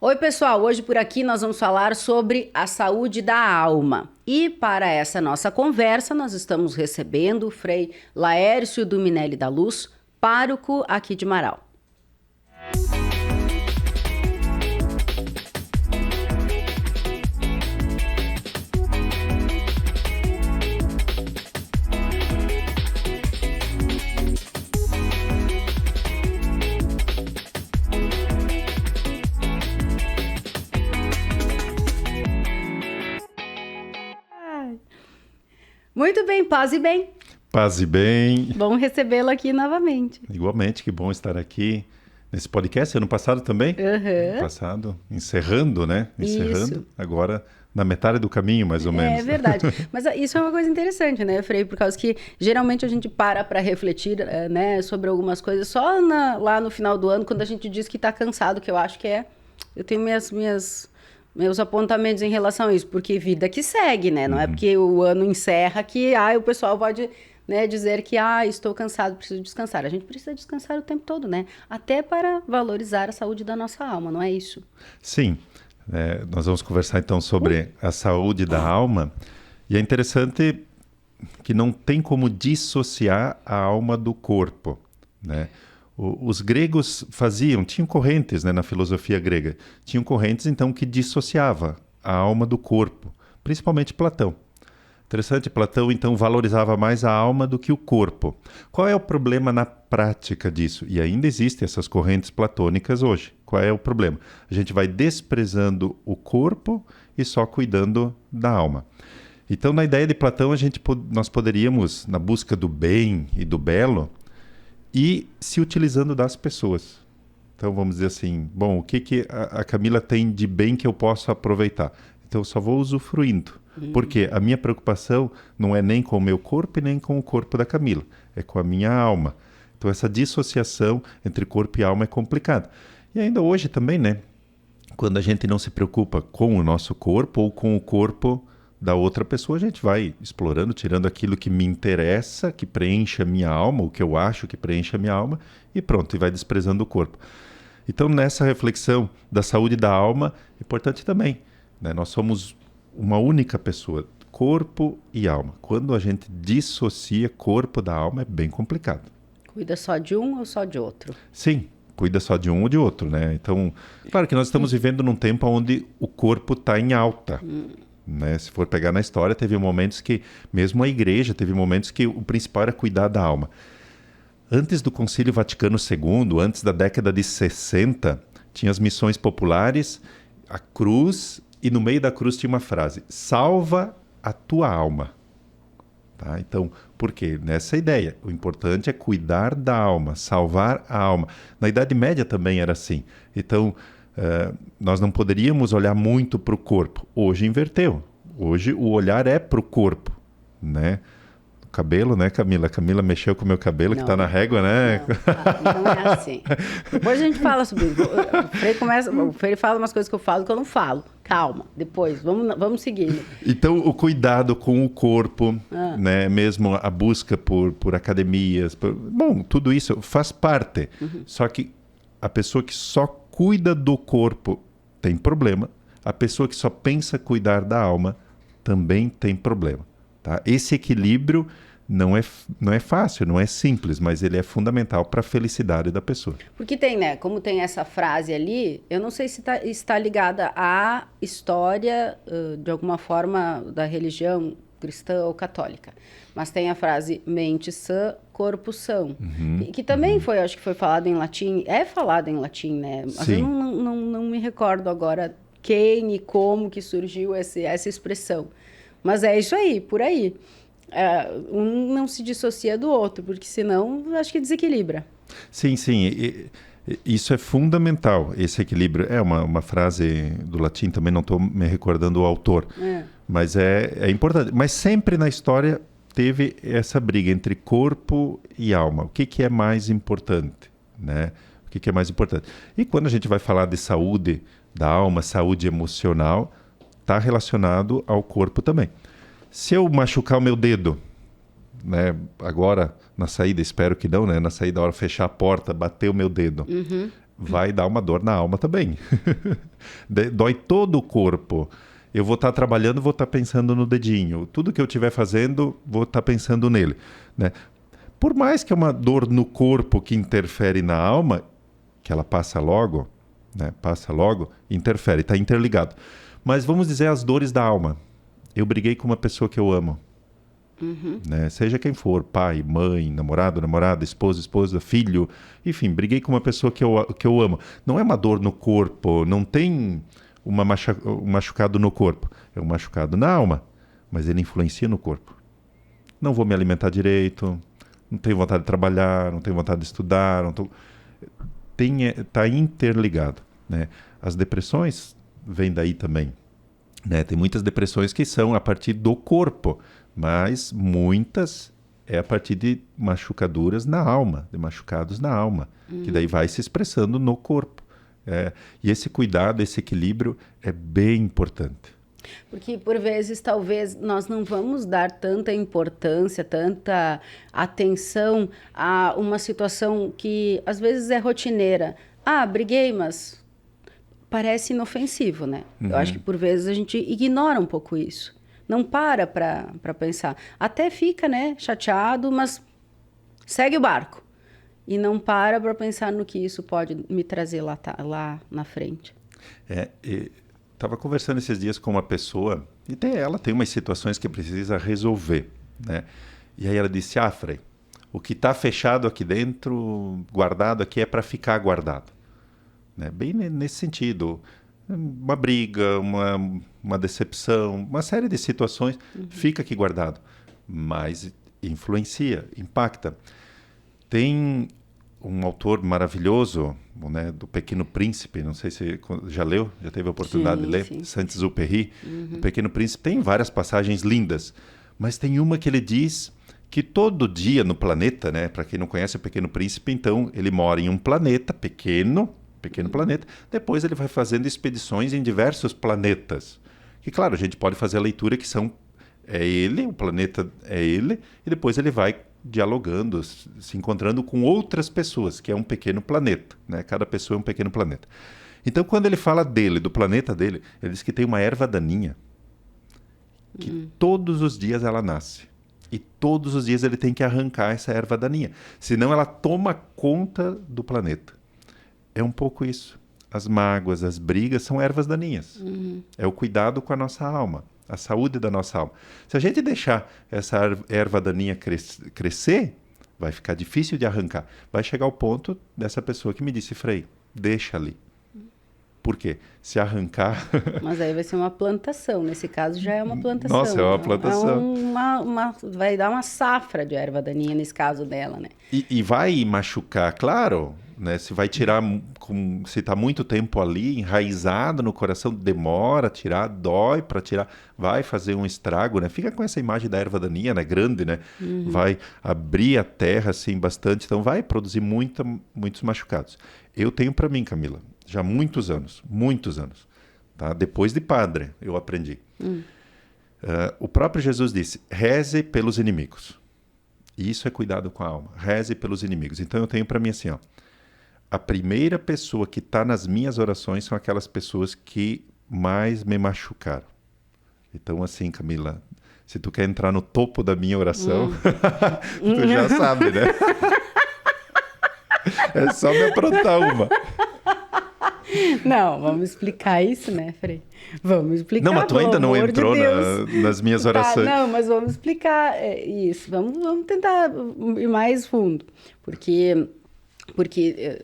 Oi, pessoal! Hoje por aqui nós vamos falar sobre a saúde da alma. E para essa nossa conversa, nós estamos recebendo o Frei Laércio Duminelli da Luz, pároco aqui de Marau. Muito bem, paz e bem. Paz e bem. Bom recebê-lo aqui novamente. Igualmente, que bom estar aqui nesse podcast. Ano passado também? Ano passado, encerrando, né? Encerrando, isso. Agora na metade do caminho, mais ou menos. É verdade. Mas isso é uma coisa interessante, né, Frei? Por causa que geralmente a gente para refletir, né, sobre algumas coisas só lá no final do ano, quando a gente diz que está cansado, que eu acho que é... Eu tenho meus apontamentos em relação a isso, porque vida que segue, né? Não é porque o ano encerra que o pessoal pode, né, dizer que estou cansado, preciso descansar. A gente precisa descansar o tempo todo, né? Até para valorizar a saúde da nossa alma, não é isso? Sim. Nós vamos conversar então sobre a saúde da alma. E é interessante que não tem como dissociar a alma do corpo, né? Os gregos tinham correntes, né, na filosofia grega, tinham correntes então que dissociava a alma do corpo, principalmente Platão. Interessante, Platão então valorizava mais a alma do que o corpo. Qual é o problema na prática disso? E ainda existem essas correntes platônicas hoje. Qual é o problema? A gente vai desprezando o corpo e só cuidando da alma. Então, na ideia de Platão, nós poderíamos, na busca do bem e do belo, e se utilizando das pessoas. Então vamos dizer assim, bom, o que a Camila tem de bem que eu posso aproveitar? Então eu só vou usufruindo, porque a minha preocupação não é nem com o meu corpo e nem com o corpo da Camila, é com a minha alma. Então essa dissociação entre corpo e alma é complicada. E ainda hoje também, né? Quando a gente não se preocupa com o nosso corpo ou com o corpo da outra pessoa, a gente vai explorando, tirando aquilo que me interessa, que preenche a minha alma, o que eu acho que preenche a minha alma, e pronto, e vai desprezando o corpo. Então, nessa reflexão da saúde da alma, é importante também, né? Nós somos uma única pessoa, corpo e alma. Quando a gente dissocia corpo da alma, é bem complicado. Cuida só de um ou só de outro? Sim, cuida só de um ou de outro, né? Então, claro que nós estamos vivendo num tempo onde o corpo está em alta. Né? Se for pegar na história, teve momentos que, mesmo a igreja, teve momentos que o principal era cuidar da alma. Antes do Concílio Vaticano II, antes da década de 60, tinha as missões populares, a cruz, e no meio da cruz tinha uma frase: salva a tua alma. Tá? Então, por quê? Nessa ideia, o importante é cuidar da alma, salvar a alma. Na Idade Média também era assim. Então, nós não poderíamos olhar muito para o corpo. Hoje inverteu. Hoje o olhar é para o corpo, né? O cabelo, né, Camila? A Camila mexeu com o meu cabelo, que está na régua, né? Não é assim. Depois a gente fala sobre isso. O Frei fala umas coisas que eu falo que eu não falo. Calma, depois, vamos seguindo. Então, o cuidado com o corpo, né? Mesmo a busca por academias, bom, tudo isso faz parte. Só que a pessoa que só cuida do corpo tem problema, a pessoa que só pensa cuidar da alma também tem problema. Tá? Esse equilíbrio não é fácil, não é simples, mas ele é fundamental para a felicidade da pessoa. Porque tem, né? Como tem essa frase ali, eu não sei se está ligada à história, de alguma forma, da religião cristã ou católica. Mas tem a frase mente sã, corpo são. Que também foi, acho que foi falado em latim. É falado em latim, né? Mas Sim. eu não me recordo agora quem e como que surgiu essa expressão. Mas é isso aí, por aí. Um não se dissocia do outro, porque senão acho que desequilibra. Sim, sim. Isso é fundamental, esse equilíbrio. É uma frase do latim, também não estou me recordando o autor. Mas é importante. Mas sempre na história teve essa briga entre corpo e alma. O que é mais importante, né? O que é mais importante? E quando a gente vai falar de saúde da alma, saúde emocional, está relacionado ao corpo também. Se eu machucar o meu dedo, né, agora na saída, espero que não, né, na saída, a hora de fechar a porta, bater o meu dedo, vai dar uma dor na alma também. Dói todo o corpo. Eu vou estar trabalhando, vou estar pensando no dedinho. Tudo que eu estiver fazendo, vou estar pensando nele, né? Por mais que é uma dor no corpo que interfere na alma, que ela passa logo, né? Passa logo, interfere, está interligado. Mas vamos dizer as dores da alma. Eu briguei com uma pessoa que eu amo. Né? Seja quem for, pai, mãe, namorado, namorada, esposa, esposa, filho, enfim, briguei com uma pessoa que eu amo. Não é uma dor no corpo, não tem um machucado no corpo, é um machucado na alma, mas ele influencia no corpo. Não vou me alimentar direito, não tenho vontade de trabalhar, não tenho vontade de estudar, está interligado, né? As depressões vêm daí também, né? Tem muitas depressões que são a partir do corpo, mas muitas é a partir de machucaduras na alma, de machucados na alma, que daí vai se expressando no corpo. E esse cuidado, esse equilíbrio é bem importante. Porque, por vezes, talvez nós não vamos dar tanta importância, tanta atenção a uma situação que, às vezes, é rotineira. Ah, briguei, mas parece inofensivo, né? Eu acho que, por vezes, a gente ignora um pouco isso. Não para pensar. Até fica, né, chateado, mas segue o barco. E não para pensar no que isso pode me trazer lá na frente. Estava conversando esses dias com uma pessoa, e ela tem umas situações que precisa resolver, né? E aí ela disse, Frei, o que está fechado aqui dentro, guardado aqui, é para ficar guardado. Né? Bem nesse sentido. Uma briga, uma decepção, uma série de situações, fica aqui guardado, mas influencia, impacta. Tem um autor maravilhoso, né, do Pequeno Príncipe, não sei se já leu, já teve a oportunidade de ler, Saint-Exupéry. O Pequeno Príncipe tem várias passagens lindas, mas tem uma que ele diz que todo dia no planeta, né, para quem não conhece o Pequeno Príncipe, então ele mora em um planeta pequeno planeta, depois ele vai fazendo expedições em diversos planetas. E claro, a gente pode fazer a leitura que o planeta é ele, e depois ele vai dialogando, se encontrando com outras pessoas, que é um pequeno planeta, né? Cada pessoa é um pequeno planeta. Então, quando ele fala do planeta dele, ele diz que tem uma erva daninha, que todos os dias ela nasce. E todos os dias ele tem que arrancar essa erva daninha, senão ela toma conta do planeta. É um pouco isso. As mágoas, as brigas são ervas daninhas. É o cuidado com a nossa alma, a saúde da nossa alma. Se a gente deixar essa erva daninha crescer, vai ficar difícil de arrancar. Vai chegar ao ponto dessa pessoa que me disse, Frei, deixa ali. Por quê? Se arrancar... Mas aí vai ser uma plantação. Nesse caso já é uma plantação. Nossa, é uma plantação. Vai dar uma safra de erva daninha nesse caso dela, né? E vai machucar, claro, né? Se vai tirar, se está muito tempo ali, enraizado no coração, demora a tirar, dói para tirar, vai fazer um estrago, né? Fica com essa imagem da erva daninha, né? Grande, né? Vai abrir a terra, assim, bastante, então vai produzir muitos machucados. Eu tenho para mim, Camila, já muitos anos, tá? Depois de padre, eu aprendi. O próprio Jesus disse, reze pelos inimigos. E isso é cuidado com a alma, reze pelos inimigos. Então eu tenho para mim assim, ó, a primeira pessoa que está nas minhas orações são aquelas pessoas que mais me machucaram. Então assim, Camila, se tu quer entrar no topo da minha oração, tu já sabe, né? É só me aprontar uma. Não, vamos explicar isso, né, Frei? Vamos explicar. Não, mas tu ainda não entrou nas minhas orações. Não, mas vamos explicar isso. Vamos tentar ir mais fundo. Porque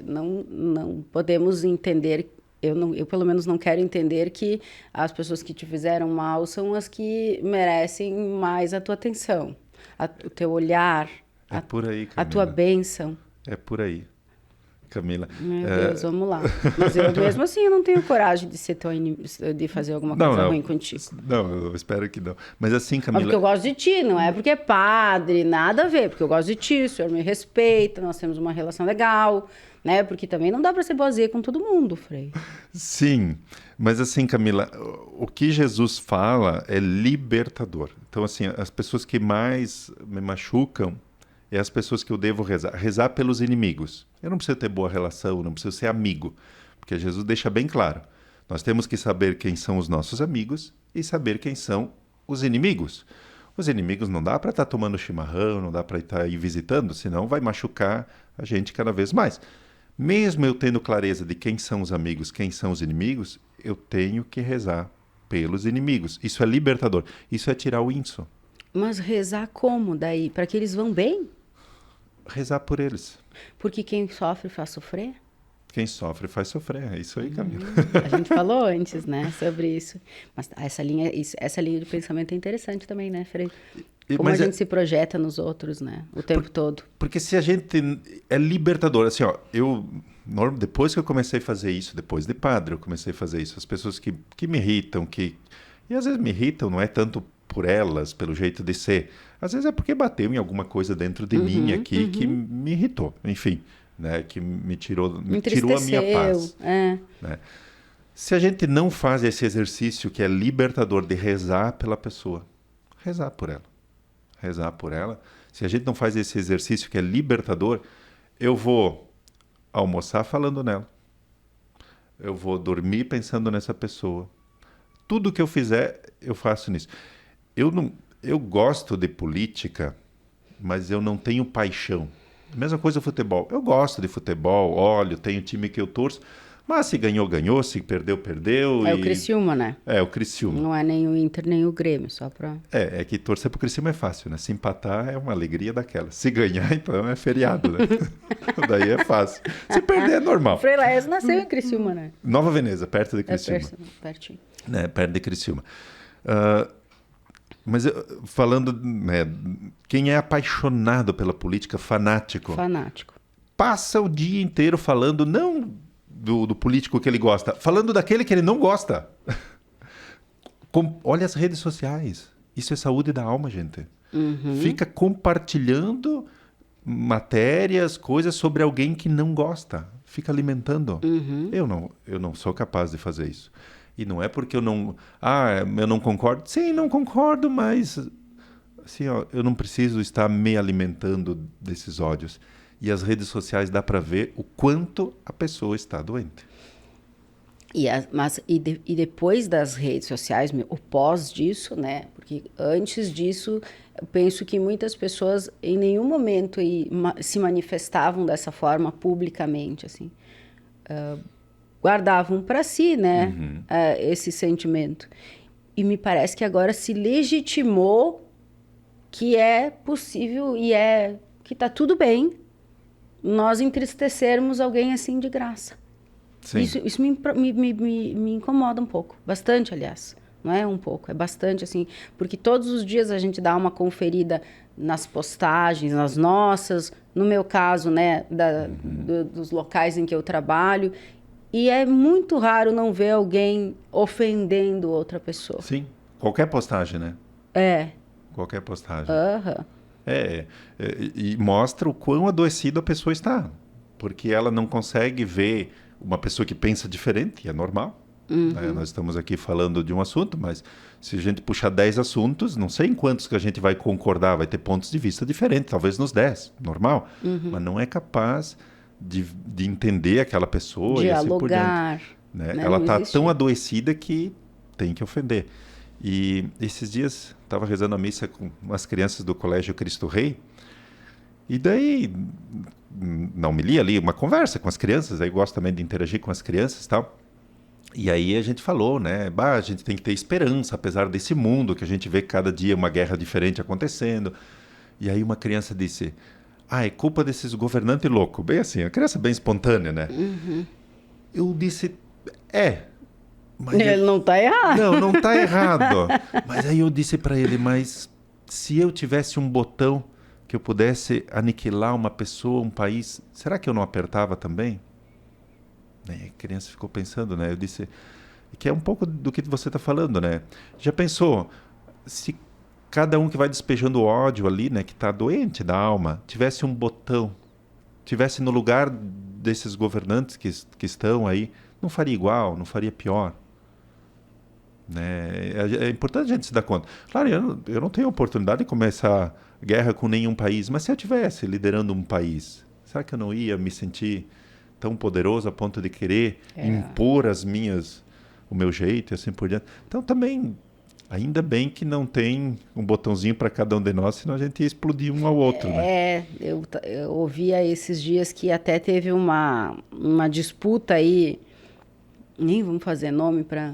não podemos entender, eu pelo menos não quero entender que as pessoas que te fizeram mal são as que merecem mais a tua atenção, o teu olhar, por aí, Camila. a tua bênção. É por aí, Camila. Meu Deus, vamos lá. Mas eu mesmo assim eu não tenho coragem de ser de fazer alguma coisa ruim contigo. Não, eu espero que não. Mas assim, Camila... Mas porque eu gosto de ti, não é porque é padre, nada a ver. Porque eu gosto de ti, o senhor me respeita, nós temos uma relação legal, né? Porque também não dá para ser boazinha com todo mundo, Frei. Sim, mas assim, Camila, o que Jesus fala é libertador. Então, assim, as pessoas que mais me machucam, é as pessoas que eu devo rezar. Rezar pelos inimigos. Eu não preciso ter boa relação, não preciso ser amigo. Porque Jesus deixa bem claro. Nós temos que saber quem são os nossos amigos e saber quem são os inimigos. Os inimigos não dá para estar tomando chimarrão, não dá para estar aí visitando, senão vai machucar a gente cada vez mais. Mesmo eu tendo clareza de quem são os amigos, quem são os inimigos, eu tenho que rezar pelos inimigos. Isso é libertador. Isso é tirar o inso. Mas rezar como daí? Para que eles vão bem? Rezar por eles. Porque quem sofre faz sofrer? Quem sofre faz sofrer. É isso aí, Camila. A gente falou antes, né, sobre isso. Mas essa linha de pensamento é interessante também, né, Frei? Como a gente se projeta nos outros, né, o tempo todo. Porque se a gente é libertador, assim, ó, depois que eu comecei a fazer isso, depois de padre, eu comecei a fazer isso. As pessoas que me irritam, e às vezes me irritam, não é tanto por elas, pelo jeito de ser. Às vezes é porque bateu em alguma coisa dentro de mim aqui que me irritou, enfim. Né, que me tirou a minha paz. Né? Se a gente não faz esse exercício que é libertador de rezar pela pessoa, rezar por ela, se a gente não faz esse exercício que é libertador, eu vou almoçar falando nela, eu vou dormir pensando nessa pessoa, tudo que eu fizer, eu faço nisso. Eu gosto de política, mas eu não tenho paixão. Mesma coisa do futebol. Eu gosto de futebol, olho, tenho time que eu torço, mas se ganhou, ganhou, se perdeu, perdeu. É o Criciúma, né? É, o Criciúma. Não é nem o Inter, nem o Grêmio, só pra... É que torcer pro Criciúma é fácil, né? Se empatar é uma alegria daquela. Se ganhar, então é feriado, né? Daí é fácil. Se perder é normal. Frei Laércio nasceu em Criciúma, né? Nova Veneza, perto de Criciúma. Pertinho. Né, perto de Criciúma. Mas falando, né, quem é apaixonado pela política, fanático, passa o dia inteiro falando não do político que ele gosta, falando daquele que ele não gosta. Olha as redes sociais. Isso é saúde da alma, gente. Fica compartilhando matérias, coisas sobre alguém que não gosta. Fica alimentando. Eu não sou capaz de fazer isso. E não é porque eu não concordo. Sim, não concordo, mas assim, ó, eu não preciso estar me alimentando desses ódios. E as redes sociais dá para ver o quanto a pessoa está doente. E depois das redes sociais, o pós disso, né? Porque antes disso, eu penso que muitas pessoas em nenhum momento se manifestavam dessa forma publicamente, assim. Guardavam para si, né, esse sentimento. E me parece que agora se legitimou que é possível e que está tudo bem nós entristecermos alguém assim de graça. Sim. Isso me incomoda um pouco, bastante, aliás. Não é um pouco, é bastante, assim, porque todos os dias a gente dá uma conferida nas postagens, nas nossas, no meu caso, né, dos locais em que eu trabalho. E é muito raro não ver alguém ofendendo outra pessoa. Sim, qualquer postagem, né? Qualquer postagem. E mostra o quão adoecida a pessoa está. Porque ela não consegue ver uma pessoa que pensa diferente, é normal. Né? Nós estamos aqui falando de um assunto, mas se a gente puxar 10 assuntos, não sei em quantos que a gente vai concordar, vai ter pontos de vista diferentes, talvez nos 10, normal. Mas não é capaz de entender aquela pessoa dialogar, e assim por diante, né? Ela está tão adoecida que tem que ofender. E esses dias estava rezando a missa com umas crianças do Colégio Cristo Rei, e daí não me li ali uma conversa com as crianças, aí gosto também de interagir com as crianças e tal. E aí a gente falou, né? A gente tem que ter esperança, apesar desse mundo que a gente vê cada dia uma guerra diferente acontecendo. E aí uma criança disse: é culpa desses governantes loucos. Bem assim, a criança bem espontânea, né? Eu disse, mas ele não está errado. Não está errado. Mas aí eu disse para ele, mas se eu tivesse um botão que eu pudesse aniquilar uma pessoa, um país, será que eu não apertava também? A criança ficou pensando, né? Eu disse, que é um pouco do que você está falando, né? Já pensou, se cada um que vai despejando ódio ali, né, que está doente da alma, tivesse um botão, tivesse no lugar desses governantes que estão aí, não faria igual, não faria pior. né? É importante a gente se dar conta. Claro, eu não tenho oportunidade de começar guerra com nenhum país, mas se eu estivesse liderando um país, será que eu não ia me sentir tão poderoso a ponto de querer impor o meu jeito e assim por diante? Então também, ainda bem que não tem um botãozinho para cada um de nós, senão a gente ia explodir um ao outro, né? Eu ouvia esses dias que até teve uma disputa aí, nem vamos fazer nome para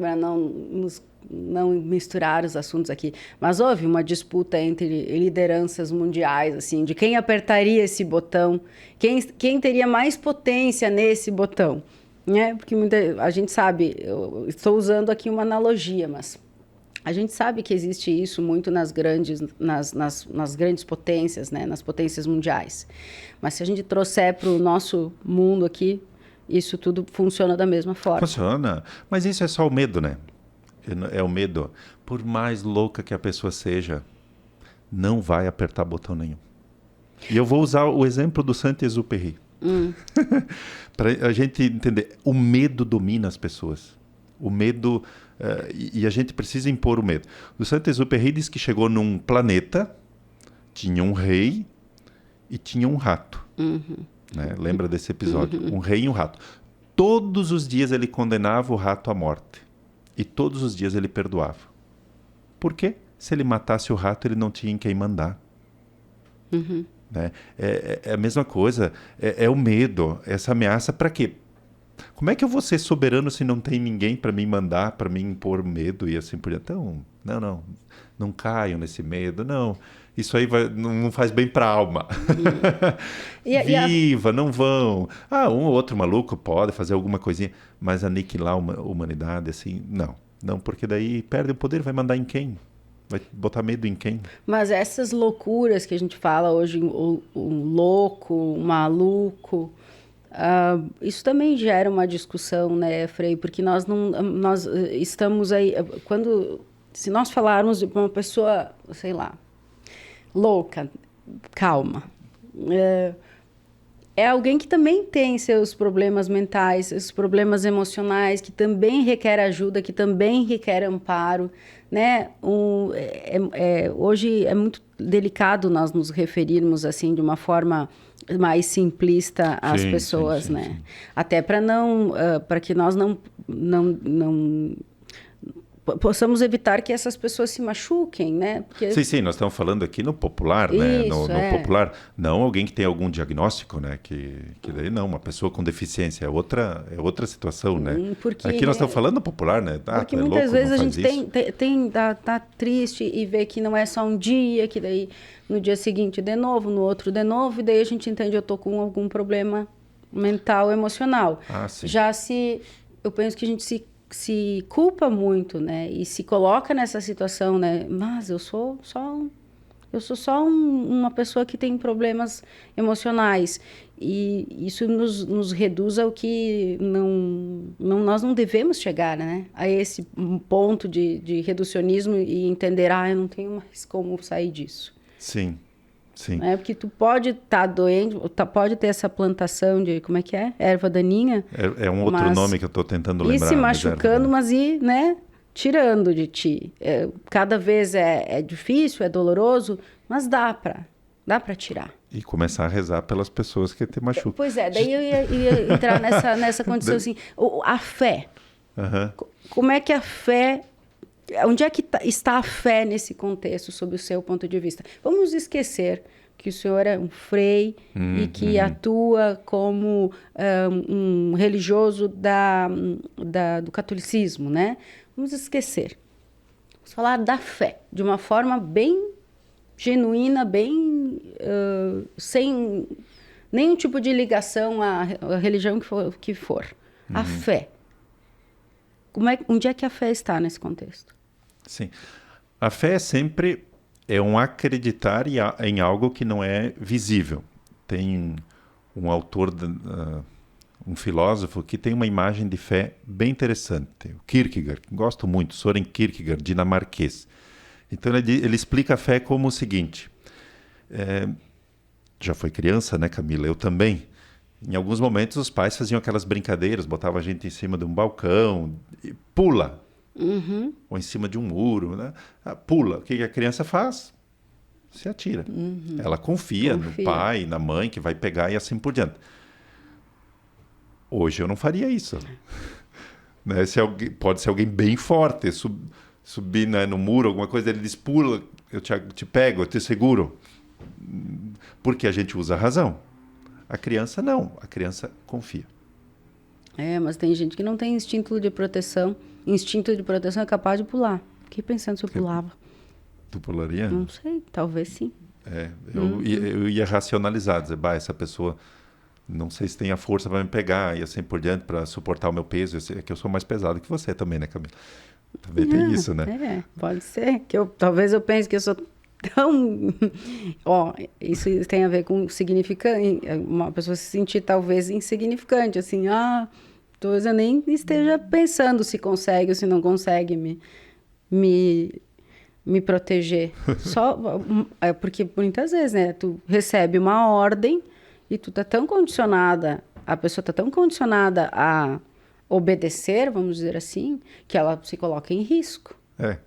não misturar os assuntos aqui, mas houve uma disputa entre lideranças mundiais, assim, de quem apertaria esse botão, quem teria mais potência nesse botão, né? Porque a gente sabe, eu estou usando aqui uma analogia, mas a gente sabe que existe isso muito nas grandes potências, né? Nas potências mundiais. Mas se a gente trouxer para o nosso mundo aqui, isso tudo funciona da mesma forma. Funciona, mas isso é só o medo, né? É o medo. Por mais louca que a pessoa seja, não vai apertar botão nenhum. E eu vou usar o exemplo do Saint-Exupéry. Para a gente entender, o medo domina as pessoas. O medo, e a gente precisa impor o medo. O Saint-Exupéry diz que chegou num planeta, tinha um rei e tinha um rato. Né? Lembra desse episódio? Um rei e um rato. Todos os dias ele condenava o rato à morte. E todos os dias ele perdoava. Por quê? Se ele matasse o rato, ele não tinha em quem mandar. Né? É a mesma coisa. É o medo, essa ameaça. Para quê? Como é que eu vou ser soberano se não tem ninguém para me mandar, para me impor medo e assim por diante? Então, não caiam nesse medo, não. Isso aí não faz bem para a alma. Viva, não vão. Um ou outro maluco pode fazer alguma coisinha, mas aniquilar a humanidade, assim, não. Não, porque daí perde o poder, vai mandar em quem? Vai botar medo em quem? Mas essas loucuras que a gente fala hoje, um louco, um maluco, isso também gera uma discussão, né, Frei? Porque nós estamos aí, se nós falarmos de uma pessoa, sei lá, louca, calma, é alguém que também tem seus problemas mentais, seus problemas emocionais, que também requer ajuda, que também requer amparo, né? Hoje é muito delicado nós nos referirmos assim de uma forma mais simplista às pessoas, né? Sim. Até para que nós não possamos evitar que essas pessoas se machuquem, né? Porque... Sim, nós estamos falando aqui no popular, né? No popular, não alguém que tem algum diagnóstico, né? Que daí não, uma pessoa com deficiência é outra situação, né? Porque aqui nós estamos falando no popular, né? Porque muitas vezes a gente tá triste e vê que não é só um dia, que daí no dia seguinte de novo, no outro de novo, e daí a gente entende eu tô com algum problema mental, emocional. Sim. Eu penso que a gente se culpa muito, né? E se coloca nessa situação, né? Mas eu sou só uma pessoa que tem problemas emocionais. E isso nos reduz ao que nós não devemos chegar, né? A esse ponto de reducionismo e entender, eu não tenho mais como sair disso. Sim. Porque tu pode estar doente, pode ter essa plantação de, como é que é? Erva daninha. É um outro nome que eu estou tentando lembrar. E se machucando, mas né? Tirando de ti. Cada vez é difícil, é doloroso, mas dá para tirar. E começar a rezar pelas pessoas que te machucam. Pois é, daí eu ia entrar nessa condição assim. A fé. Como é que a fé... Onde é que está a fé nesse contexto, sob o seu ponto de vista? Vamos esquecer que o senhor é um frei e que atua como um religioso do catolicismo, né? Vamos esquecer. Vamos falar da fé, de uma forma bem genuína, bem sem nenhum tipo de ligação à religião que for. A fé. Onde é que a fé está nesse contexto? Sim. A fé sempre é um acreditar em algo que não é visível. Tem um autor, um filósofo, que tem uma imagem de fé bem interessante. O Kierkegaard, gosto muito, Søren Kierkegaard, dinamarquês. Então ele explica a fé como o seguinte. Já foi criança, né, Camila? Eu também. Em alguns momentos os pais faziam aquelas brincadeiras, botavam a gente em cima de um balcão, e pula. ou em cima de um muro, né? Pula. O que a criança faz? Se atira. Ela confia no pai, na mãe, que vai pegar e assim por diante. Hoje eu não faria isso. Né? Pode ser alguém bem forte, subir, né, no muro, alguma coisa, ele diz, pula, eu te pego, eu te seguro. Porque a gente usa a razão. A criança não, a criança confia. Mas tem gente que não tem instinto de proteção. Instinto de proteção é capaz de pular. Fiquei pensando se eu pulava. Tu pularia? Não sei, talvez sim. Eu ia racionalizar, dizer, essa pessoa, não sei se tem a força para me pegar e assim por diante, para suportar o meu peso. É que eu sou mais pesado que você também, né, Camila? Também tem isso, né? Pode ser. Talvez eu pense que eu sou tão... isso tem a ver com significante. Uma pessoa se sentir talvez insignificante, assim, talvez eu nem esteja pensando se consegue ou se não consegue me proteger. Porque muitas vezes, né, tu recebe uma ordem e tu tá tão condicionada, a pessoa tá tão condicionada a obedecer, vamos dizer assim, que ela se coloca em risco.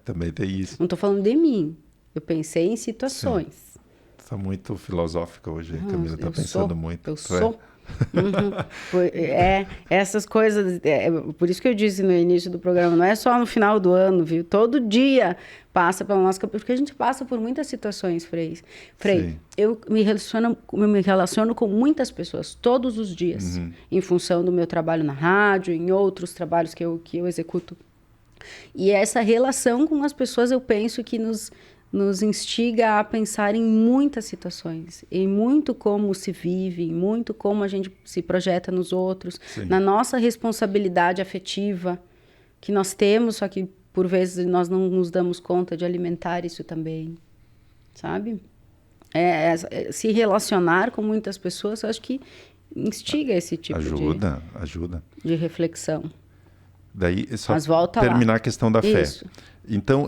Também tem isso. Não tô falando de mim. Eu pensei em situações. Você tá muito filosófica hoje, Camila. Tá pensando muito. Eu sou. Essas coisas, por isso que eu disse no início do programa, não é só no final do ano, viu? Todo dia passa pela nossa... Porque a gente passa por muitas situações, Frei. Eu me relaciono com muitas pessoas todos os dias, em função do meu trabalho na rádio, em outros trabalhos que eu executo. E essa relação com as pessoas, eu penso que nos instiga a pensar em muitas situações, em muito como se vive, em muito como a gente se projeta nos outros, na nossa responsabilidade afetiva que nós temos, só que por vezes nós não nos damos conta de alimentar isso também, sabe? Se relacionar com muitas pessoas, eu acho que instiga esse tipo ajuda de reflexão. Daí, só volta terminar lá. A questão da fé. Isso. Então,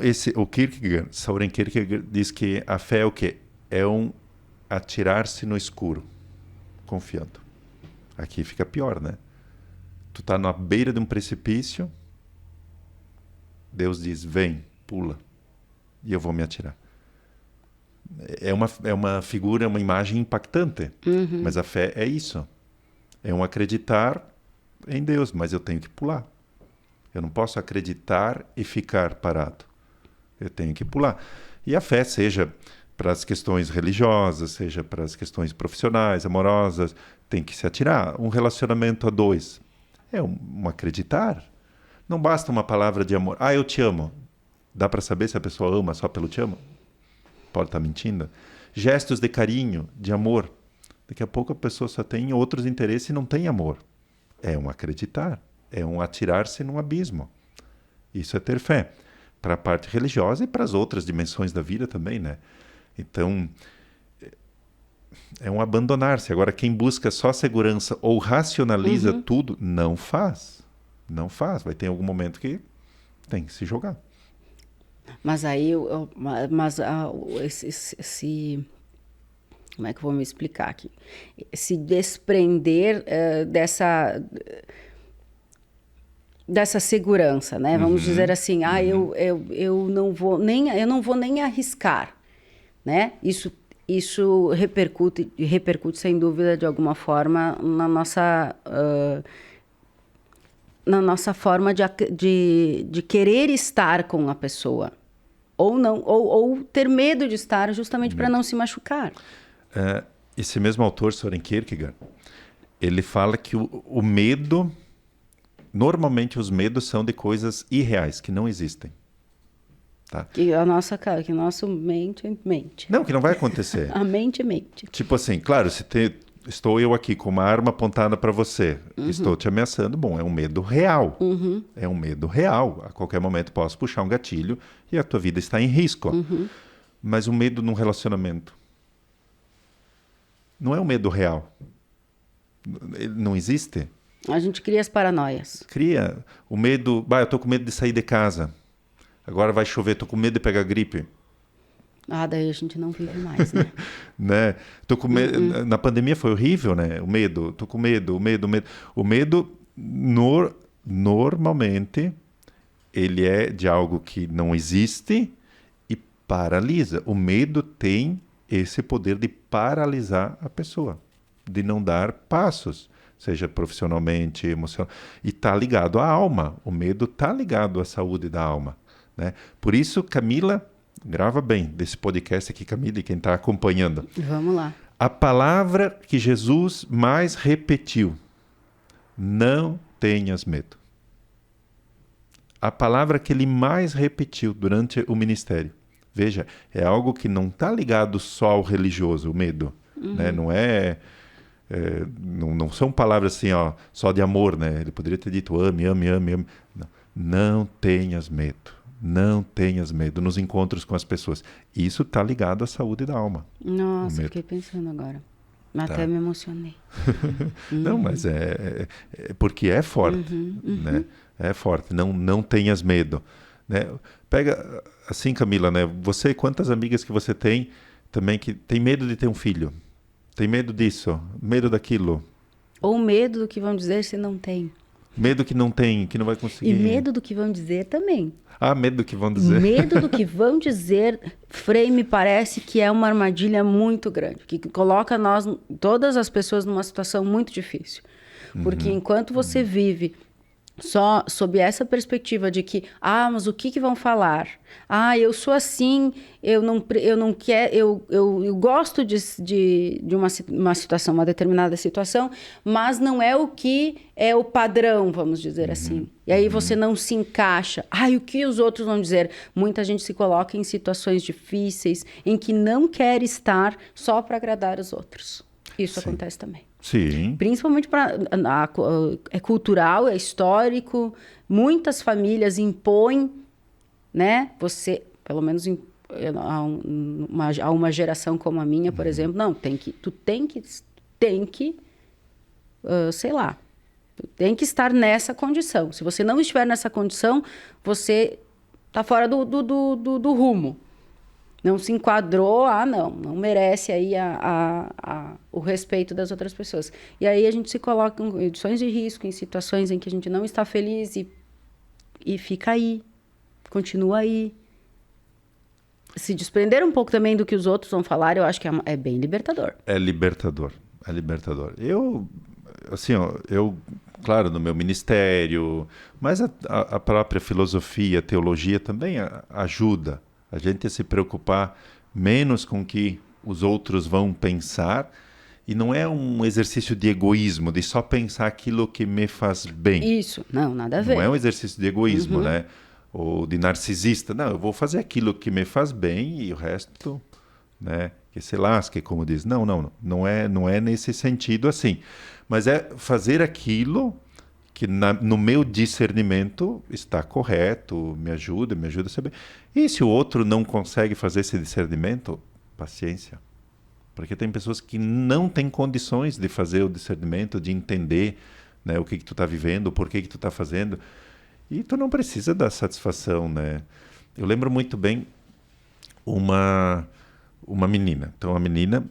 Søren Kierkegaard diz que a fé é o quê? É atirar-se no escuro, confiando. Aqui fica pior, né? Tu tá na beira de um precipício, Deus diz, vem, pula, e eu vou me atirar. É uma figura, uma imagem impactante, mas a fé é isso. É acreditar em Deus, mas eu tenho que pular. Eu não posso acreditar e ficar parado. Eu tenho que pular. E a fé, seja para as questões religiosas, seja para as questões profissionais, amorosas, tem que se atirar. Um relacionamento a dois é um acreditar. Não basta uma palavra de amor. Eu te amo. Dá para saber se a pessoa ama só pelo te amo? Pode estar mentindo. Gestos de carinho, de amor. Daqui a pouco a pessoa só tem outros interesses e não tem amor. É acreditar. É atirar-se num abismo. Isso é ter fé. Para a parte religiosa e para as outras dimensões da vida também, né? Então, é abandonar-se. Agora, quem busca só segurança ou racionaliza tudo, não faz. Não faz. Vai ter algum momento que tem que se jogar. Mas aí, como é que eu vou me explicar aqui? Se desprender dessa segurança, né? Vamos dizer assim, eu não vou nem arriscar, né? Isso repercute sem dúvida de alguma forma na nossa forma de querer estar com a pessoa ou não, ou ter medo de estar justamente para não se machucar. Esse mesmo autor, Søren Kierkegaard, ele fala que o medo, normalmente os medos são de coisas irreais, que não existem. Tá? Que nosso mente. Não, que não vai acontecer. A mente mente. Tipo assim, claro, estou eu aqui com uma arma apontada para você, estou te ameaçando, bom, é um medo real. É um medo real. A qualquer momento posso puxar um gatilho e a tua vida está em risco. Mas o medo num relacionamento não é um medo real. Ele não existe. A gente cria as paranoias. Cria o medo. Eu tô com medo de sair de casa. Agora vai chover, tô com medo de pegar gripe. Daí a gente não vive mais, né? Né? Tô com medo. Na pandemia foi horrível, né? O medo. Tô com medo, o medo. O medo normalmente ele é de algo que não existe e paralisa. O medo tem esse poder de paralisar a pessoa, de não dar passos, seja profissionalmente, emocionalmente. E está ligado à alma. O medo está ligado à saúde da alma, né? Por isso, Camila, grava bem desse podcast aqui, Camila, e quem está acompanhando. Vamos lá. A palavra que Jesus mais repetiu: não tenhas medo. A palavra que ele mais repetiu durante o ministério. Veja, é algo que não está ligado só ao religioso, o medo. Né? Não são palavras assim, ó, só de amor. Né? Ele poderia ter dito ame, ame, ame, ame. Não tenhas medo. Não tenhas medo nos encontros com as pessoas. Isso está ligado à saúde da alma. Nossa, fiquei pensando agora. Até me emocionei. Não, mas é porque é forte. Né? É forte. Não tenhas medo. Né? Pega assim, Camila, né? Você, quantas amigas que você tem também que tem medo de ter um filho? Tem medo disso, medo daquilo. Ou medo do que vão dizer se não tem. Medo que não tem, que não vai conseguir. E medo do que vão dizer também. Medo do que vão dizer. Medo do que vão dizer, Frei, me parece que é uma armadilha muito grande, que coloca todas as pessoas numa situação muito difícil. Porque enquanto você vive só sob essa perspectiva de que, mas o que vão falar? Eu sou assim, eu não quero, eu gosto de uma situação, uma determinada situação, mas não é o que é o padrão, vamos dizer assim. E aí você não se encaixa. O que os outros vão dizer? Muita gente se coloca em situações difíceis em que não quer estar só para agradar os outros. Isso acontece também. Sim. Principalmente é cultural, é histórico. Muitas famílias impõem, né? Você, pelo menos a uma geração como a minha, por exemplo, não, tu tem que, sei lá, tu tem que estar nessa condição. Se você não estiver nessa condição, você está fora do rumo. Não se enquadrou, não merece aí o respeito das outras pessoas. E aí a gente se coloca em condições de risco, em situações em que a gente não está feliz e fica aí, continua aí. Se desprender um pouco também do que os outros vão falar, eu acho que é bem libertador. É libertador. Eu, claro, no meu ministério, mas a própria filosofia, a teologia também ajuda a gente a se preocupar menos com o que os outros vão pensar, e não é um exercício de egoísmo, de só pensar aquilo que me faz bem. Isso, nada a ver. Não é um exercício de egoísmo, né? Ou de narcisista. Não, eu vou fazer aquilo que me faz bem e o resto, né, que se lasque, como diz. Não é nesse sentido assim. Mas é fazer aquilo que no meu discernimento está correto, me ajuda a saber. E se o outro não consegue fazer esse discernimento, paciência. Porque tem pessoas que não têm condições de fazer o discernimento, de entender, né, o que tu está vivendo, por que tu está fazendo. E tu não precisa dar satisfação, né? Eu lembro muito bem uma menina. Então a menina,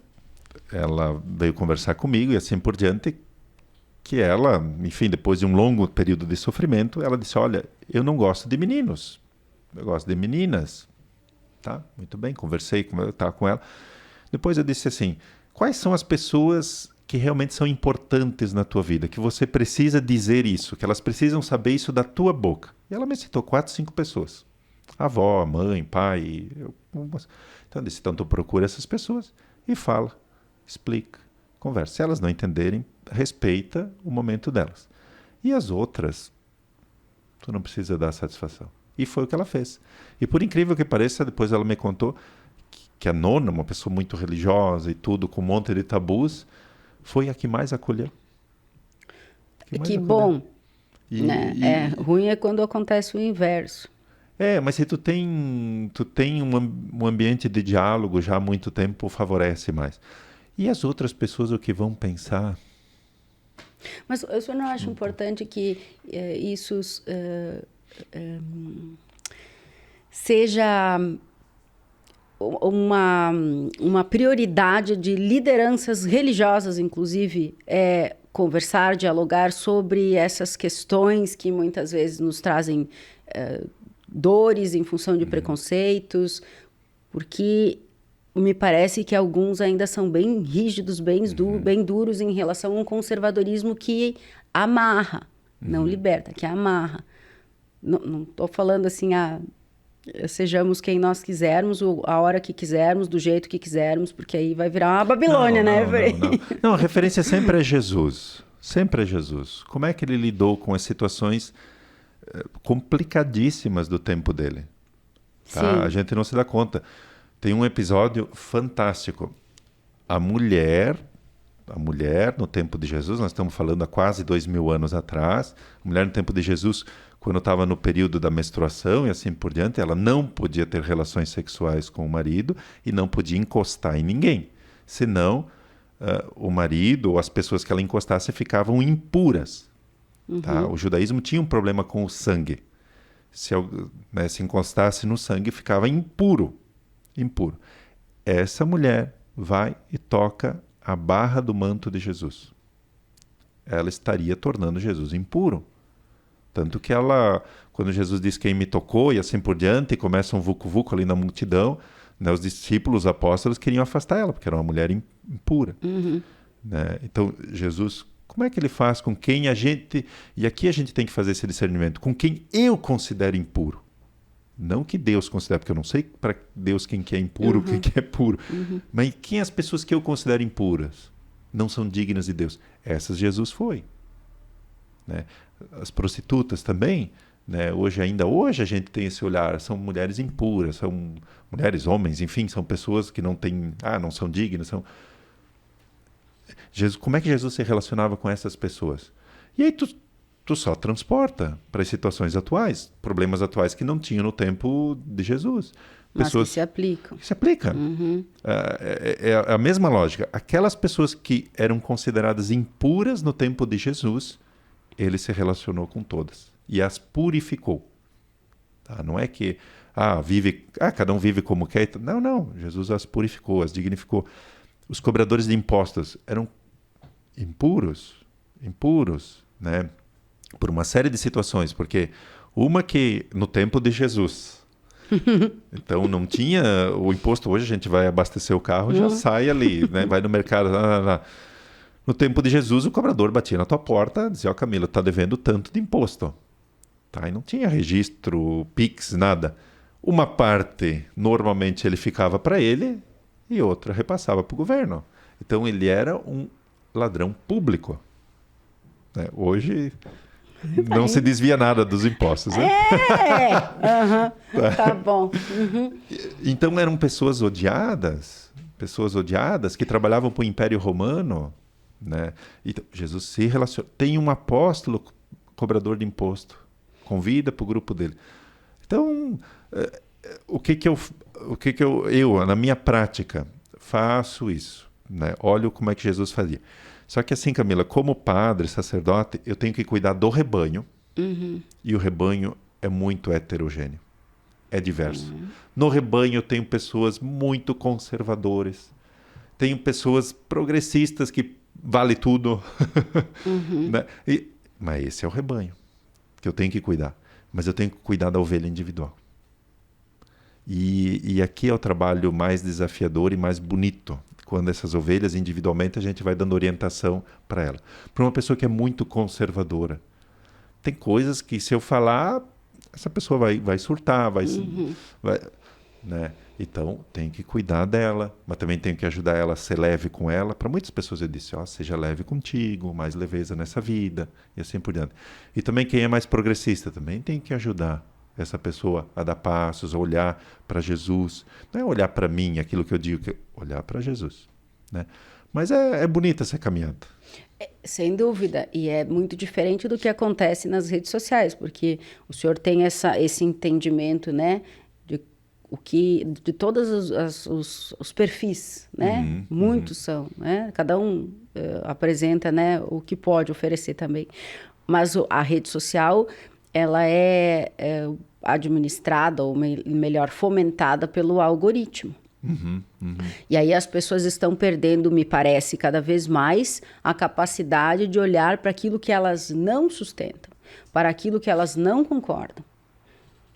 ela veio conversar comigo e assim por diante, que ela, enfim, depois de um longo período de sofrimento, ela disse: olha, eu não gosto de meninos, eu gosto de meninas. Tá, muito bem, conversei com ela. Depois eu disse assim: quais são as pessoas que realmente são importantes na tua vida, que você precisa dizer isso, que elas precisam saber isso da tua boca? E ela me citou 4, 5 pessoas. Avó, mãe, pai. Então eu disse: então tu procura essas pessoas e fala, explica, conversa. Se elas não entenderem, respeita o momento delas. E as outras, tu não precisa dar satisfação. E foi o que ela fez. E por incrível que pareça, depois ela me contou que a nona, uma pessoa muito religiosa e tudo, com um monte de tabus, foi a que mais acolheu. Que bom. Né? Ruim é quando acontece o inverso. Mas se tu tem um ambiente de diálogo já há muito tempo, favorece mais. E as outras pessoas, o que vão pensar? Mas eu só não acho importante que isso seja uma prioridade de lideranças religiosas, inclusive, conversar, dialogar sobre essas questões que muitas vezes nos trazem dores em função de preconceitos, porque me parece que alguns ainda são bem rígidos, bem duros em relação a um conservadorismo que amarra, não liberta, que amarra. Não estou falando assim, sejamos quem nós quisermos, a hora que quisermos, do jeito que quisermos, porque aí vai virar uma Babilônia, né? Não, a referência sempre é Jesus. Sempre é Jesus. Como é que ele lidou com as situações complicadíssimas do tempo dele? Tá? A gente não se dá conta. Tem um episódio fantástico. A mulher no tempo de Jesus, nós estamos falando há quase 2000 anos atrás, a mulher no tempo de Jesus, quando estava no período da menstruação e assim por diante, ela não podia ter relações sexuais com o marido e não podia encostar em ninguém. Senão, o marido ou as pessoas que ela encostasse ficavam impuras. Tá? O judaísmo tinha um problema com o sangue. Se encostasse no sangue, ficava impuro. Essa mulher vai e toca a barra do manto de Jesus. Ela estaria tornando Jesus impuro. Tanto que quando Jesus diz quem me tocou e assim por diante, e começa um vucu-vucu ali na multidão, né, os discípulos, os apóstolos queriam afastar ela, porque era uma mulher impura. Né? Então, Jesus, como é que ele faz com quem a gente... E aqui a gente tem que fazer esse discernimento. Com quem eu considero impuro. Não que Deus considere, porque eu não sei para Deus quem que é impuro, quem que é puro. Mas quem as pessoas que eu considero impuras não são dignas de Deus? Essas Jesus foi. Né? As prostitutas também, né? Ainda hoje a gente tem esse olhar, são mulheres impuras, são mulheres, homens, enfim, são pessoas que não são dignas. Como é que Jesus se relacionava com essas pessoas? E aí tu só transporta para as situações atuais, problemas atuais que não tinha no tempo de Jesus. Pessoas que se aplicam. Que se aplicam. É a mesma lógica. Aquelas pessoas que eram consideradas impuras no tempo de Jesus, ele se relacionou com todas e as purificou. Tá? Não é que cada um vive como quer. Não. Jesus as purificou, as dignificou. Os cobradores de impostos eram impuros, né? Por uma série de situações, porque uma que no tempo de Jesus, então não tinha o imposto. Hoje a gente vai abastecer o carro, já sai ali, né? Vai no mercado. No tempo de Jesus, o cobrador batia na tua porta, dizia: Camila, tá devendo tanto de imposto. Tá? E não tinha registro, Pix, nada. Uma parte, normalmente, ele ficava para ele e outra repassava para o governo. Então ele era um ladrão público. Né? Hoje não se desvia nada dos impostos. Né? Tá bom. Então eram pessoas odiadas que trabalhavam para o Império Romano. Né? Então, Jesus se relaciona. Tem um apóstolo cobrador de imposto. Convida para o grupo dele. Então, o que eu, na minha prática, faço isso. Né? Olho como é que Jesus fazia. Só que assim, Camila, como padre, sacerdote, eu tenho que cuidar do rebanho. E o rebanho é muito heterogêneo. É diverso. No rebanho eu tenho pessoas muito conservadoras. Tenho pessoas progressistas que vale tudo. Né? Mas esse é o rebanho que eu tenho que cuidar. Mas eu tenho que cuidar da ovelha individual. E aqui é o trabalho mais desafiador e mais bonito. Quando essas ovelhas, individualmente, a gente vai dando orientação para ela. Para uma pessoa que é muito conservadora. Tem coisas que, se eu falar, essa pessoa vai surtar, vai, né? Então, tem que cuidar dela, mas também tenho que ajudar ela a ser leve com ela. Para muitas pessoas eu disse, seja leve contigo, mais leveza nessa vida, e assim por diante. E também quem é mais progressista também tem que ajudar essa pessoa a dar passos, a olhar para Jesus. Não é olhar para mim, aquilo que eu digo, olhar para Jesus. Né? Mas é bonita essa caminhada. Sem dúvida. E é muito diferente do que acontece nas redes sociais, porque o senhor tem esse entendimento, né, de todos os perfis, né? Muitos são, né? Cada um apresenta, né, o que pode oferecer também. Mas a rede social, ela é administrada, ou melhor, fomentada pelo algoritmo. E aí as pessoas estão perdendo, me parece, cada vez mais a capacidade de olhar para aquilo que elas não sustentam, para aquilo que elas não concordam.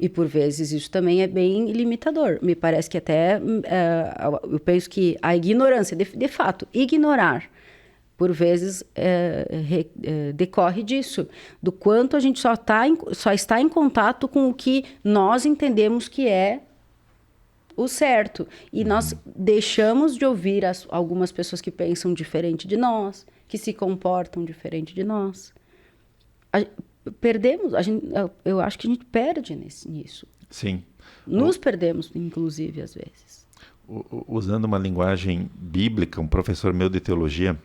E, por vezes, isso também é bem limitador. Me parece que até, eu penso que a ignorância, de fato, ignorar, por vezes, decorre disso. Do quanto a gente só está em contato com o que nós entendemos que é o certo. E nós deixamos de ouvir algumas pessoas que pensam diferente de nós, que se comportam diferente de nós. Perdemos, eu acho que a gente perde nisso. Sim. Nos perdemos, inclusive, às vezes. Usando uma linguagem bíblica, um professor meu de teologia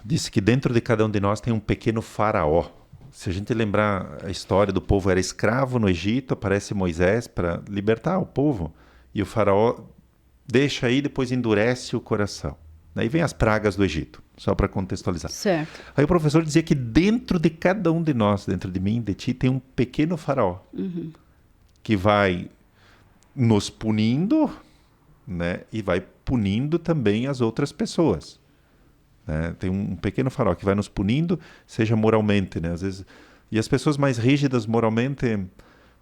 disse que dentro de cada um de nós tem um pequeno faraó. Se a gente lembrar a história do povo, era escravo no Egito, aparece Moisés para libertar o povo, e o faraó deixa aí, depois endurece o coração. Daí vem as pragas do Egito, só para contextualizar. Certo. Aí o professor dizia que dentro de cada um de nós, dentro de mim, de ti, tem um pequeno faraó que vai nos punindo, né, e vai punindo também as outras pessoas. Né? Tem um pequeno faraó que vai nos punindo, seja moralmente, né? Às vezes, e as pessoas mais rígidas moralmente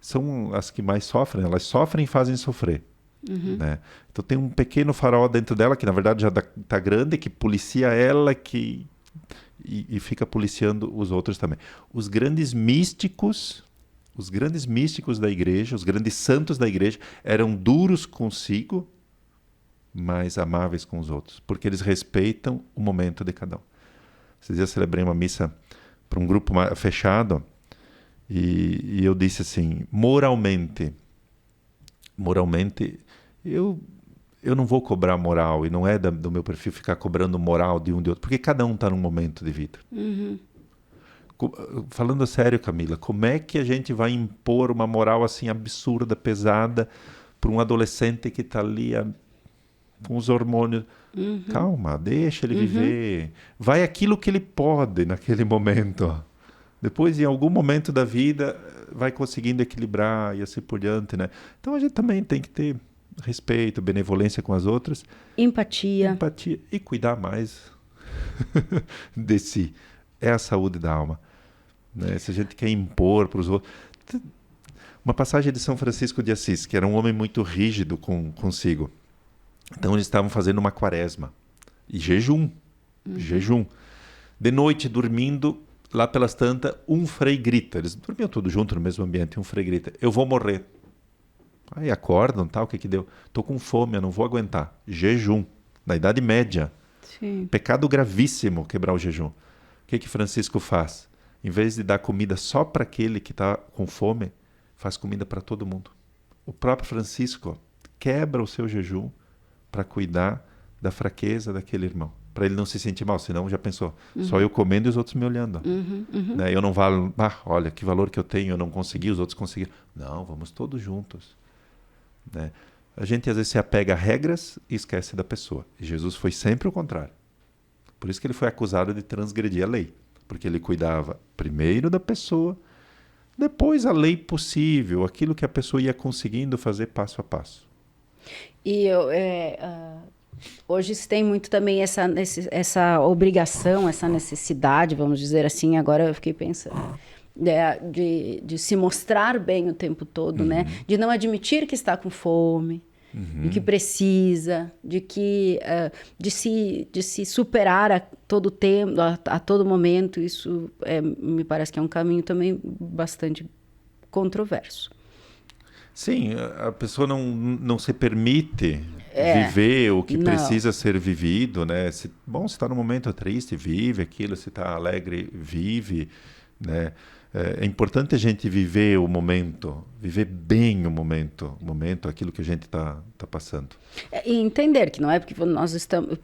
são as que mais sofrem. Elas sofrem e fazem sofrer. Né? Então tem um pequeno faraó dentro dela que na verdade já está grande, que policia ela, e fica policiando os outros também. Os grandes místicos da igreja, os grandes santos da igreja eram duros consigo, mas amáveis com os outros, porque eles respeitam o momento de cada um. Esses dias eu celebrei uma missa para um grupo fechado e eu disse assim, moralmente, eu não vou cobrar moral, e não é do meu perfil ficar cobrando moral de um de outro, porque cada um está num momento de vida. Falando sério, Camila, como é que a gente vai impor uma moral assim absurda, pesada, para um adolescente que está ali com os hormônios? Calma, deixa ele viver. Vai aquilo que ele pode naquele momento. Depois, em algum momento da vida, vai conseguindo equilibrar e assim por diante, né? Então, a gente também tem que ter respeito, benevolência com as outras. Empatia. E cuidar mais de si. É a saúde da alma. Né? Se a gente quer impor para os outros... Uma passagem de São Francisco de Assis, que era um homem muito rígido consigo. Então, eles estavam fazendo uma quaresma. E jejum. Jejum. De noite, dormindo... Lá pelas tantas, um frei grita. Eles dormiam todos juntos no mesmo ambiente. Um frei grita, eu vou morrer. Aí acordam, tal, o que deu? Estou com fome, eu não vou aguentar. Jejum. Na Idade Média. Sim. Pecado gravíssimo quebrar o jejum. O que Francisco faz? Em vez de dar comida só para aquele que está com fome, faz comida para todo mundo. O próprio Francisco quebra o seu jejum para cuidar da fraqueza daquele irmão. Para ele não se sentir mal, senão já pensou, só eu comendo e os outros me olhando. Né? Eu não valo, olha que valor que eu tenho, eu não consegui, os outros conseguiram. Não, vamos todos juntos. Né? A gente às vezes se apega a regras e esquece da pessoa. E Jesus foi sempre o contrário. Por isso que ele foi acusado de transgredir a lei. Porque ele cuidava primeiro da pessoa, depois a lei possível, aquilo que a pessoa ia conseguindo fazer passo a passo. E hoje se tem muito também essa obrigação, essa necessidade, vamos dizer assim, agora eu fiquei pensando, de se mostrar bem o tempo todo, né? De não admitir que está com fome, de que precisa, de se superar a todo tempo, a todo momento. Isso me parece que é um caminho também bastante controverso. Sim, a pessoa não se permite viver o que precisa ser vivido, né? Se está no momento triste, vive aquilo. Se está alegre, vive, né? É importante a gente viver o momento, viver bem o momento, aquilo que a gente está passando. E entender que não é porque nós estamos...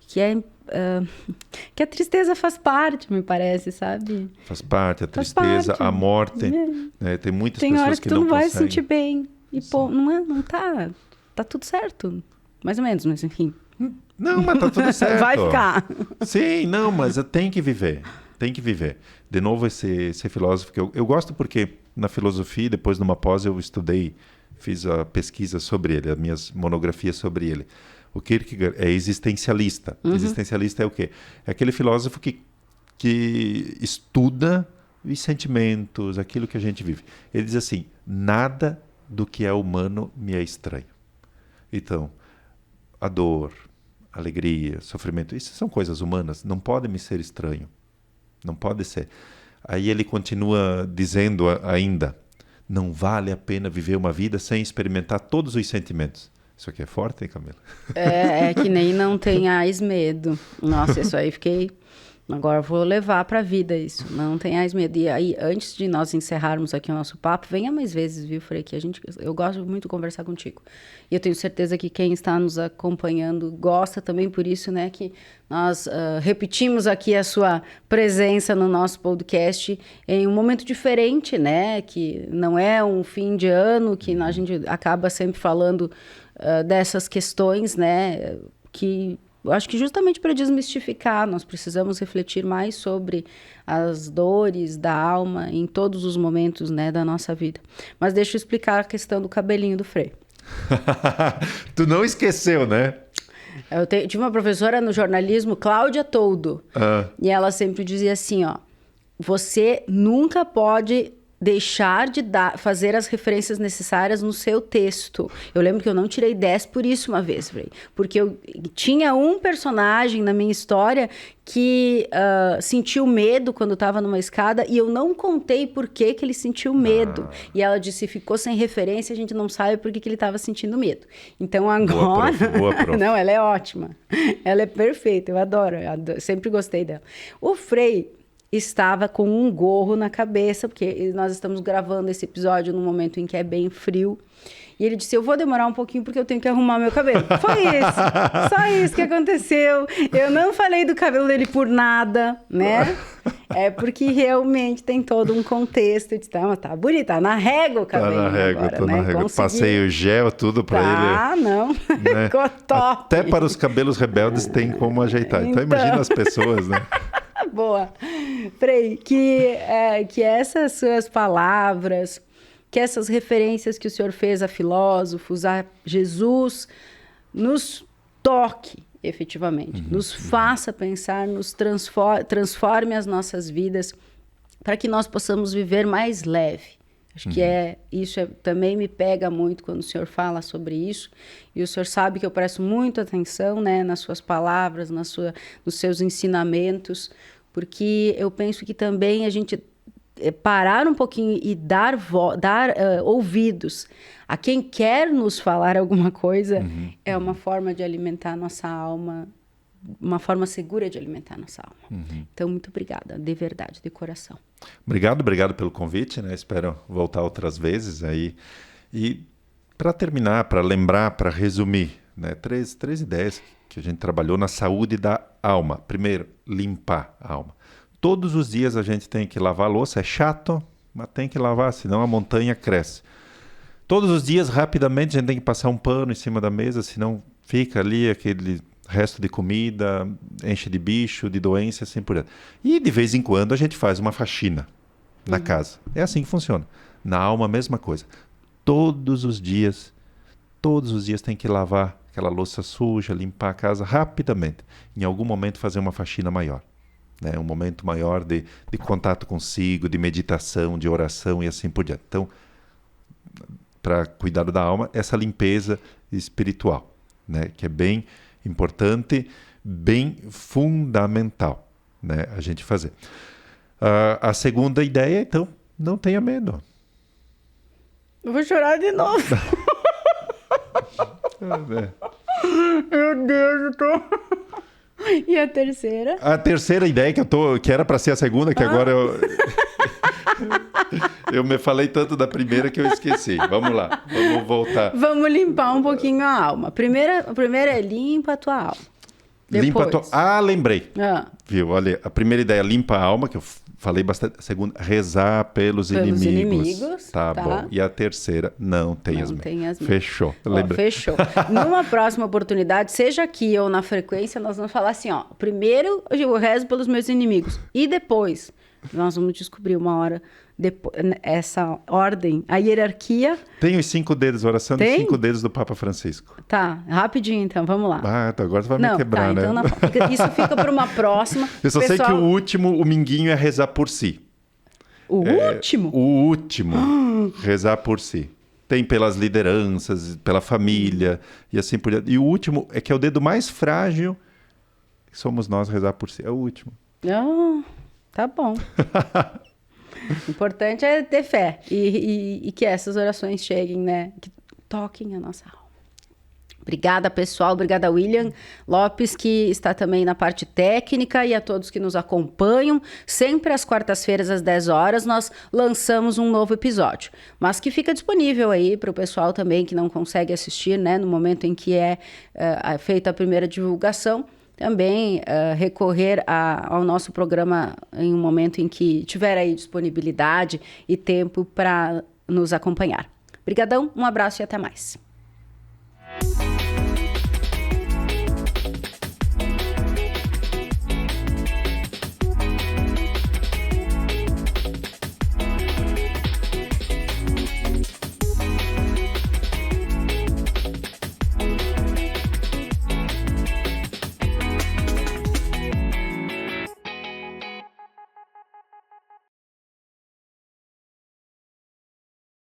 Que a tristeza faz parte, me parece, sabe? Faz parte, a tristeza, a morte. Né? Tem muitas pessoas que não conseguem. Tem hora que tu não vai se sentir bem. E pô, não tá. Tá tudo certo. Mais ou menos, mas enfim. Não, mas tá tudo certo. Vai ficar. Sim, não, mas tem que viver. Tem que viver. De novo, esse filósofo que eu gosto porque na filosofia, depois numa pós, eu estudei, fiz a pesquisa sobre ele, as minhas monografias sobre ele. O Kierkegaard é existencialista. Existencialista é o quê? É aquele filósofo que estuda os sentimentos, aquilo que a gente vive. Ele diz assim, nada do que é humano me é estranho. Então, a dor, a alegria, sofrimento, isso são coisas humanas, não podem me ser estranho. Não pode ser. Aí ele continua dizendo ainda, não vale a pena viver uma vida sem experimentar todos os sentimentos. Isso aqui é forte, hein, Camila? É que nem não tenhais medo. Nossa, isso aí fiquei... Agora eu vou levar para a vida isso. Não tenhais medo. E aí, antes de nós encerrarmos aqui o nosso papo, venha mais vezes, viu, Frei? Que eu gosto muito de conversar contigo. E eu tenho certeza que quem está nos acompanhando gosta também por isso, né? Que nós repetimos aqui a sua presença no nosso podcast em um momento diferente, né? Que não é um fim de ano, que a gente acaba sempre falando dessas questões, né? Que... Eu acho que justamente para desmistificar, nós precisamos refletir mais sobre as dores da alma em todos os momentos, né, da nossa vida. Mas deixa eu explicar a questão do cabelinho do Frei. Tu não esqueceu, né? Eu tive uma professora no jornalismo, Cláudia Toldo, e ela sempre dizia assim, ó, você nunca pode deixar de fazer as referências necessárias no seu texto. Eu lembro que eu não tirei 10 por isso uma vez, Frei, porque eu tinha um personagem na minha história que sentiu medo quando estava numa escada e eu não contei por que ele sentiu medo. E ela disse, ficou sem referência, a gente não sabe por que ele estava sentindo medo. Então agora... Boa, prof. Não, ela é ótima. Ela é perfeita, eu adoro, sempre gostei dela. O Frei estava com um gorro na cabeça, porque nós estamos gravando esse episódio num momento em que é bem frio. E ele disse, eu vou demorar um pouquinho porque eu tenho que arrumar meu cabelo. Foi isso, só isso que aconteceu. Eu não falei do cabelo dele por nada, né? É porque realmente tem todo um contexto. Eu disse, tá bonito, tá na régua o cabelo Tá na régua, agora, tô né? na régua. Passei o gel, tudo pra ele. Ah, não, né? Ficou top. Até para os cabelos rebeldes tem como ajeitar. Então imagina as pessoas, né? Boa. Frei, que essas suas palavras, que essas referências que o senhor fez a filósofos, a Jesus, nos toque efetivamente, nos faça pensar, nos transforme as nossas vidas para que nós possamos viver mais leve. Acho que também me pega muito quando o senhor fala sobre isso. E o senhor sabe que eu presto muita atenção, né, nas suas palavras, nos seus ensinamentos, porque eu penso que também a gente parar um pouquinho e dar ouvidos a quem quer nos falar alguma coisa é uma forma de alimentar a nossa alma, uma forma segura de alimentar a nossa alma. Então, muito obrigada, de verdade, de coração. Obrigado pelo convite, né? Espero voltar outras vezes aí. E para terminar, para lembrar, para resumir, né? Três ideias que a gente trabalhou na saúde da alma. Primeiro, limpar a alma. Todos os dias a gente tem que lavar a louça, é chato, mas tem que lavar, senão a montanha cresce. Todos os dias, rapidamente, a gente tem que passar um pano em cima da mesa, senão fica ali aquele resto de comida, enche de bicho, de doença, assim por aí. E de vez em quando a gente faz uma faxina na casa. É assim que funciona. Na alma, a mesma coisa. Todos os dias tem que lavar aquela louça suja, limpar a casa rapidamente. Em algum momento fazer uma faxina maior. Né? Um momento maior de contato consigo, de meditação, de oração e assim por diante. Então, para cuidar da alma, essa limpeza espiritual, né? Que é bem importante, bem fundamental, né? A gente fazer. A segunda ideia, então, não tenha medo. Eu vou chorar de novo. Meu Deus, eu tô... E a terceira? A terceira ideia que era para ser a segunda, que agora eu me falei tanto da primeira que eu esqueci. Vamos lá, vamos voltar. Vamos limpar um pouquinho a alma. A primeira é limpa a tua alma. Depois. Lembrei. Viu? Olha, a primeira ideia, limpa a alma, que eu falei bastante. A segunda, rezar pelos inimigos. Tá bom. E a terceira, não tenhas medo. Fechou. Fechou. Numa próxima oportunidade, seja aqui ou na frequência, nós vamos falar assim, ó. Primeiro eu rezo pelos meus inimigos. E depois, nós vamos descobrir uma hora depois, essa ordem, a hierarquia. Tem os 5 dedos, oração dos 5 dedos do Papa Francisco. Tá, rapidinho então, vamos lá. Agora tu vai me quebrar, né? Então isso fica para uma próxima. Eu só sei que o último, o minguinho, é rezar por si. último? O último, rezar por si. Tem pelas lideranças, pela família e assim por diante. E o último é que é o dedo mais frágil, que somos nós rezar por si. É o último. Tá bom. O importante é ter fé e que essas orações cheguem, né? Que toquem a nossa alma. Obrigada, pessoal. Obrigada, William Lopes, que está também na parte técnica, e a todos que nos acompanham. Sempre às quartas-feiras, às 10 horas, nós lançamos um novo episódio. Mas que fica disponível aí para o pessoal também que não consegue assistir, né? No momento em que é feita a primeira divulgação. Também recorrer ao nosso programa em um momento em que tiver aí disponibilidade e tempo para nos acompanhar. Obrigadão, um abraço e até mais.